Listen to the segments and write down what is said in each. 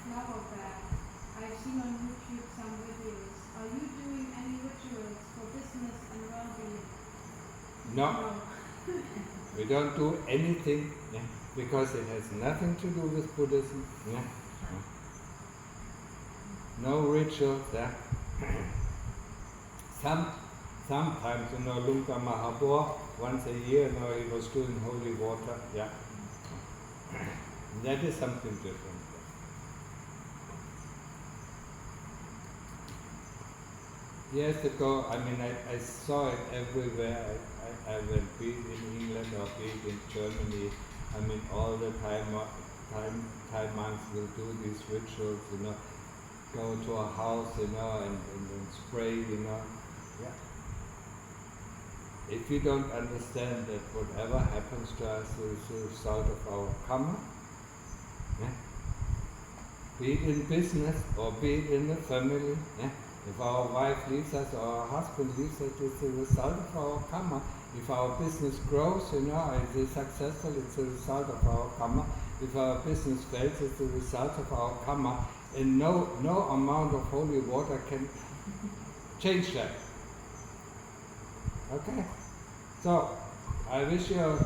love of that. I've seen on YouTube some videos. Are you doing any rituals for business and well-being? No. We don't do anything because it has nothing to do with Buddhism. No rituals. Sometimes, Lunga Mahabor, once a year, he was doing holy water. That is something different. Years ago, I saw it everywhere. I went, be it in England or be it in Germany. All the Thai monks will do these rituals, go to a house, and spray, If you don't understand that whatever happens to us is the result of our karma, be it in business or be it in the family, if our wife leaves us or our husband leaves us, it's the result of our karma. If our business grows, it is successful, it's the result of our karma. If our business fails, it's the result of our karma. And no amount of holy water can change that. Okay? So, I wish you a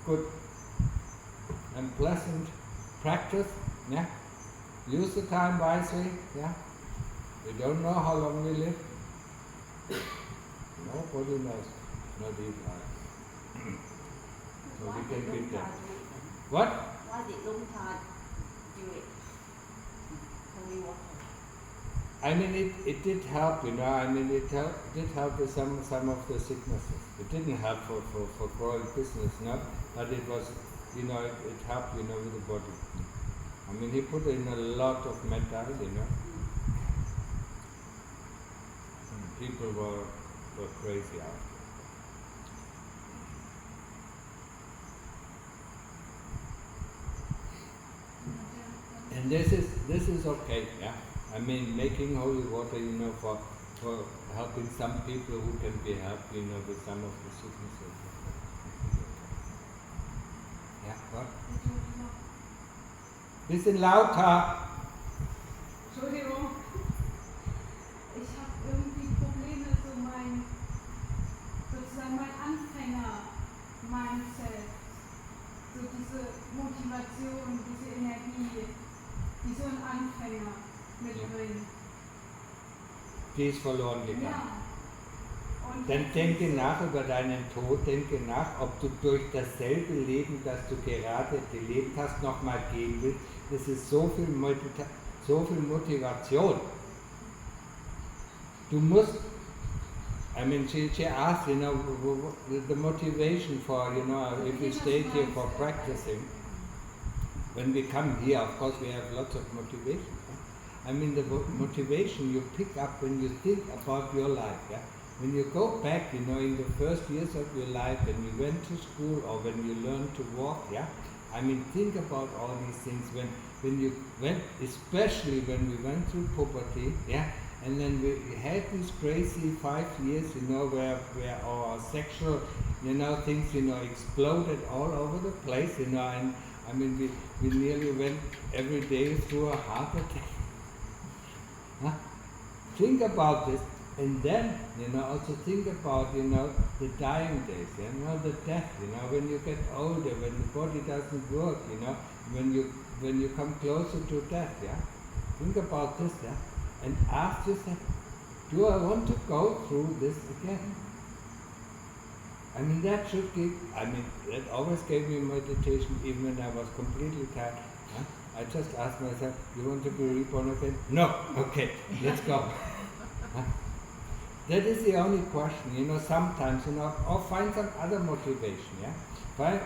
good and pleasant practice. Use the time wisely. We don't know how long we live. Nobody knows. Not even I. So we can keep that. What? Why did Lungta do it? Holy water. It did help, it did help with some of the sicknesses. It didn't help for growing business, but it was, it helped, with the body. He put in a lot of metta, People were crazy after. And this is okay, making holy water, for helping some people who can be helped, with some of the sicknesses. Yeah, what? Bisschen lauter. Entschuldigung. Ich habe irgendwie Probleme, sozusagen mein Anfänger-Mindset, so diese Motivation, diese Energie, die so ein Anfänger mitbringt. Die ist verloren gegangen. Ja. Dann denke nach über deinen Tod, denke nach, ob du durch dasselbe Leben, das du gerade gelebt hast, nochmal gehen willst. Das ist so viel Motivation. Du musst, she asked, the motivation for, if you stay here for practicing. When we come here, of course, we have lots of motivation. The motivation you pick up when you think about your life. When you go back, in the first years of your life, when you went to school or when you learned to walk, think about all these things. When you went, especially when we went through puberty, and then we had these crazy 5 years, where our sexual, things, exploded all over the place, and we nearly went every day through a heart attack. Think about this, and then, also think about, the dying days, the death, when you get older, when the body doesn't work, when you come closer to death, Think about this, and ask yourself, do I want to go through this again? That should give, that always gave me meditation, even when I was completely tired. I just asked myself, you want to be reborn again? No, okay, let's go. That is the only question, sometimes, or find some other motivation, Find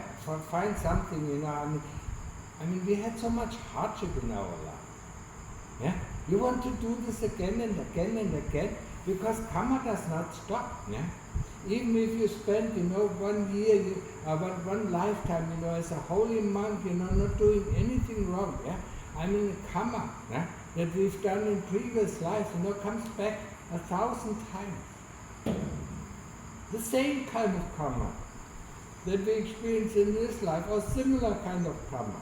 something, we had so much hardship in our life, You want to do this again and again and again, because karma does not stop, Even if you spend, 1 year, one lifetime, as a holy monk, not doing anything wrong, karma, that we've done in previous lives, comes back 1,000 times. The same kind of karma that we experience in this life, or similar kind of karma.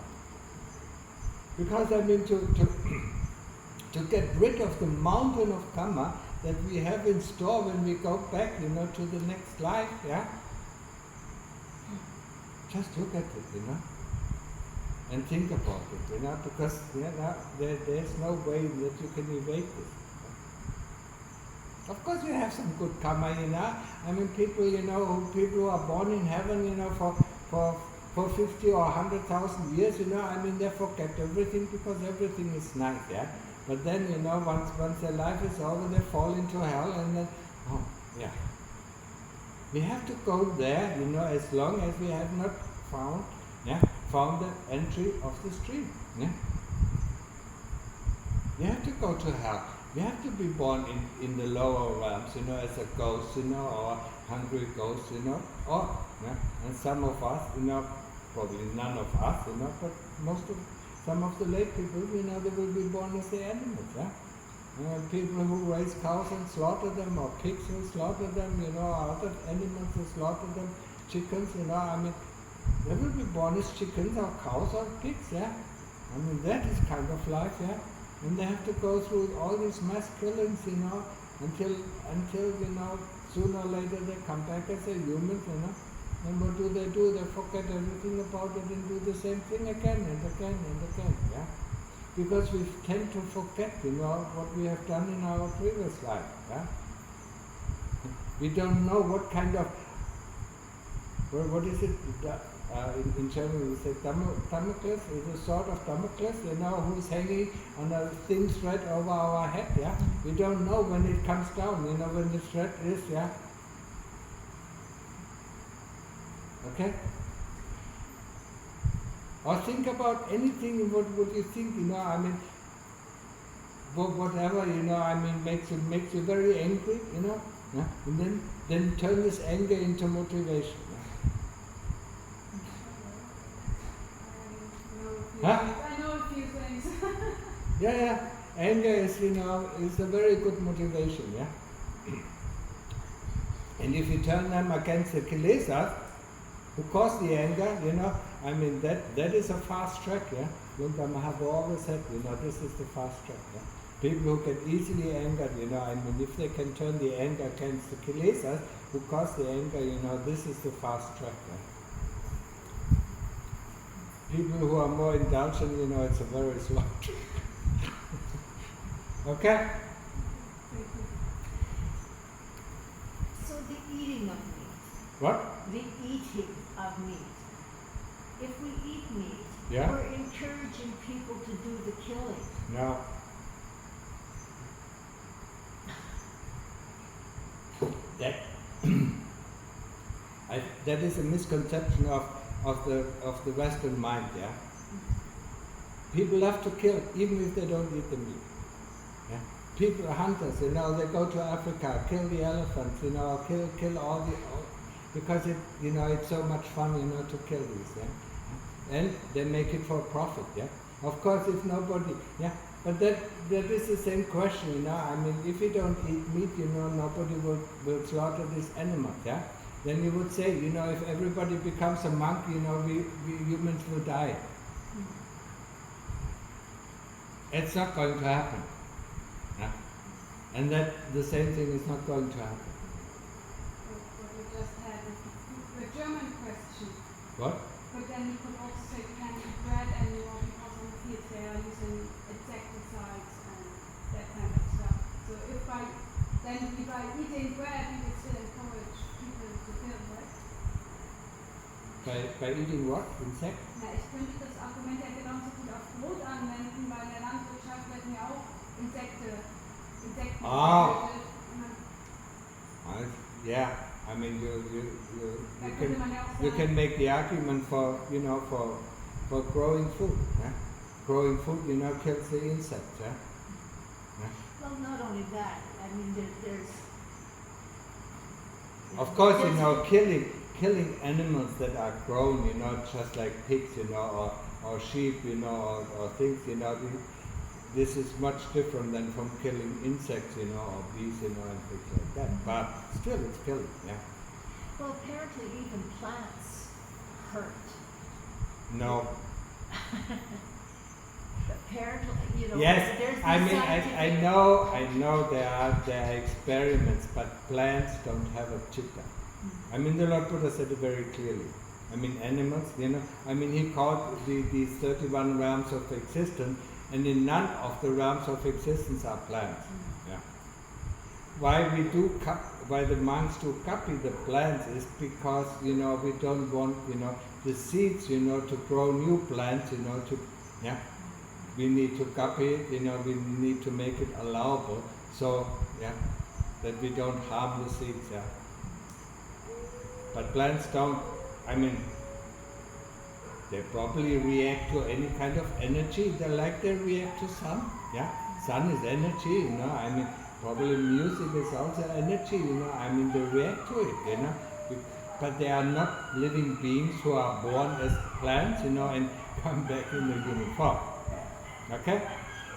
Because I mean to get rid of the mountain of karma that we have in store when we go back, to the next life, yeah? Just look at it, and think about it, because there's no way that you can evade this. Of course you have some good karma, I mean people, people who are born in heaven, for 50 or 100,000 years, I mean they forget everything because everything is nice, yeah? But then, once their life is over, they fall into hell and then, we have to go there, as long as we have not found the entry of the stream, yeah? We have to go to hell. We have to be born in the lower realms, as a ghost, or hungry ghost, and some of us, probably none of us, but some of the lay people, they will be born as the animals, yeah? People who raise cows and slaughter them, or pigs who slaughter them, other animals who slaughter them, chickens, I mean, they will be born as chickens or cows or pigs, yeah? I mean, that is kind of life, yeah? And they have to go through all these mass killings, until sooner or later they come back as a humans, And what do? They forget everything about it and do the same thing again and again and again, yeah? Because we tend to forget, what we have done in our previous life, yeah? We don't know what kind of, what is it, in German we say Damocles, is a sort of Damocles, who's hanging on a thin thread over our head, yeah? We don't know when it comes down, when the thread is, yeah? Okay? Or think about anything, what would you think, I mean, whatever, I mean, makes you very angry, yeah? And then turn this anger into motivation. I know a few things. Yeah. Anger is, is a very good motivation, yeah? And if you turn them against the kilesas, who cause the anger, I mean, that is a fast track, yeah? Wlhamha always said, this is the fast track, yeah? People who get easily angered, I mean, if they can turn the anger against the kilesas, who cause the anger, this is the fast track, yeah? People who are more indulgent, it's a very slow track. Okay? So the eating of meat. What? The eating of meat. If we eat meat, yeah? we're encouraging people to do the killing. No. That is a misconception of the Western mind, yeah? People love to kill, even if they don't eat the meat. Yeah? People are hunters, they go to Africa, kill the elephants, kill all because it's so much fun, to kill these, yeah? And they make it for profit, yeah? Of course, if nobody, yeah? But that is the same question, I mean, if you don't eat meat, nobody will slaughter these animals, yeah? Then you would say, if everybody becomes a monk, we humans will die. It's not going to happen. Yeah? And that the same thing is not going to happen. What we just had, the German question. What? But then you could also say you can't eat bread anymore because on the fields they are using insecticides and that kind of stuff. So if by eating bread you would still encourage people to kill, right? By eating what? Insect? Na, ich könnte das Argument ja genauso gut auf Brot anwenden, weil in der Landwirtschaft werden ja auch Insekten. Yeah, I mean you can make the argument for for growing food. Yeah? Growing food, kills the insects. Yeah? Yeah? Well, not only that. I mean, there's. Of course, killing animals that are grown, just like pigs, or sheep, or things, this is much different than from killing insects, or bees, and things like that. But still, it's killing, yeah. Well, apparently even plants hurt. No. apparently, you know, Yes, there's I the mean, scientific... I know there are experiments, but plants don't have a chitta. I mean, the Lord Buddha said it very clearly. I mean, animals, you know, I mean, he called these 31 realms of existence, and in none of the realms of existence are plants. Yeah. Why the monks do copy the plants is because, you know, we don't want, you know, the seeds, you know, to grow new plants, you know, yeah. We need to copy it, you know, we need to make it allowable, so, yeah, that we don't harm the seeds, yeah. But plants don't, I mean, they probably react to any kind of energy, they react to sun, yeah. Sun is energy, you know, I mean, probably music is also energy, you know, I mean, they react to it, you know. But they are not living beings who are born as plants, you know, and come back in the human form. Okay?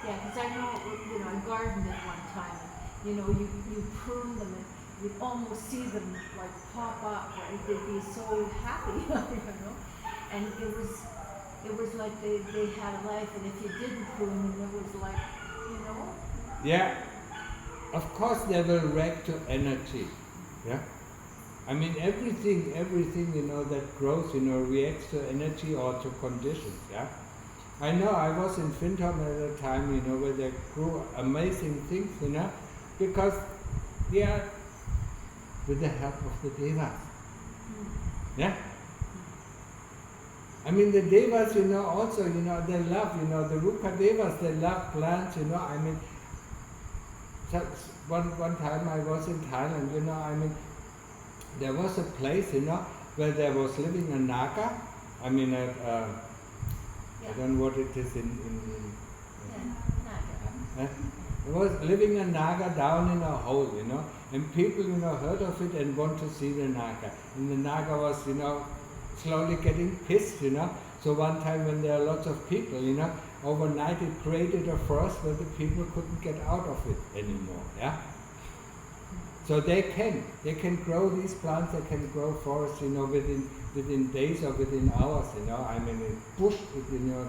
Yeah, because I know, you know, I gardened it one time, and, you know, you prune them and you almost see them like pop up, right? They'd be so happy, you know? And it was like they had a life, and if you didn't prune them, it was like, you know? Yeah. Of course they will react to energy. Yeah? I mean, everything, you know, that grows, you know, reacts to energy or to conditions, yeah? I know I was in Fintom at a time, you know, where they grew amazing things, you know, because they are with the help of the Devas. Yeah? I mean, the Devas, you know, also, you know, they love, you know, the Rupa Devas, they love plants, you know, I mean, one time I was in Thailand, you know, I mean, there was a place, you know, where there was living a Naga. I mean, I don't know what it is in Naga. There was living a Naga down in a hole, you know, and people, you know, heard of it and want to see the Naga. And the Naga was, you know, slowly getting pissed, you know. So one time when there are lots of people, you know, overnight it created a frost where the people couldn't get out of it anymore, yeah. So they can grow these plants, they can grow forests, you know, within days or within hours, you know. I mean, in bush, you know,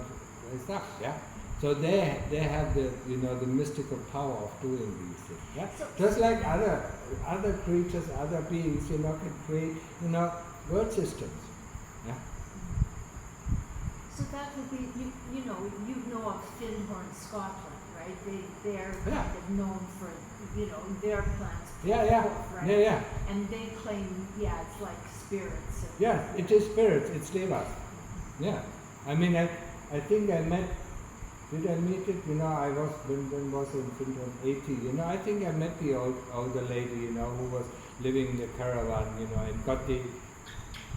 stuff, yeah. So they have the, you know, the mystical power of doing these things, yeah. Just like other creatures, other beings, you know, can create, you know, world systems, yeah. So that would be, you know of Findhorn, Scotland, right? They're kind of known for, you know, their plants. Right? Yeah. And they claim, it's like spirits. Yeah, it is spirits, it's devas. Yeah. I mean, I think I met, did I meet it? You know, I was, when was in Finland, 80, you know, I think I met the older lady, you know, who was living in the caravan, you know, and got the,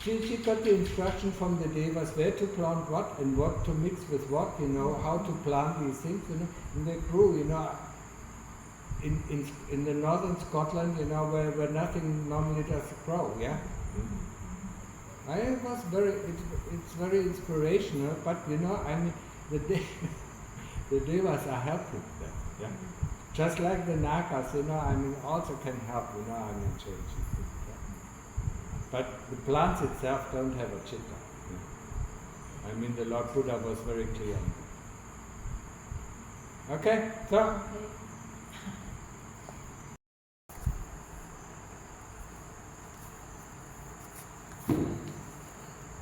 she got the instruction from the devas where to plant what and what to mix with what, you know, how to plant these things, you know, and they grew, you know, in the northern Scotland, you know, where nothing normally does grow, yeah. It's very inspirational, but you know, I mean, the devas are helping them, yeah. Just like the Nagas, you know, I mean, also can help, you know, I mean, change it. But the plants itself don't have a chitta. Yeah. I mean, the Lord Buddha was very clear on that. Okay, so.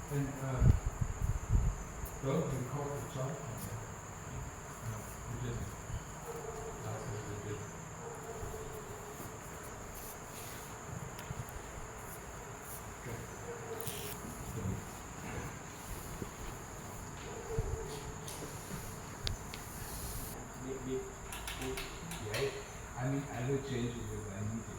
And don't record the talk. You didn't. Last week you did. I mean, I will change it if I need it.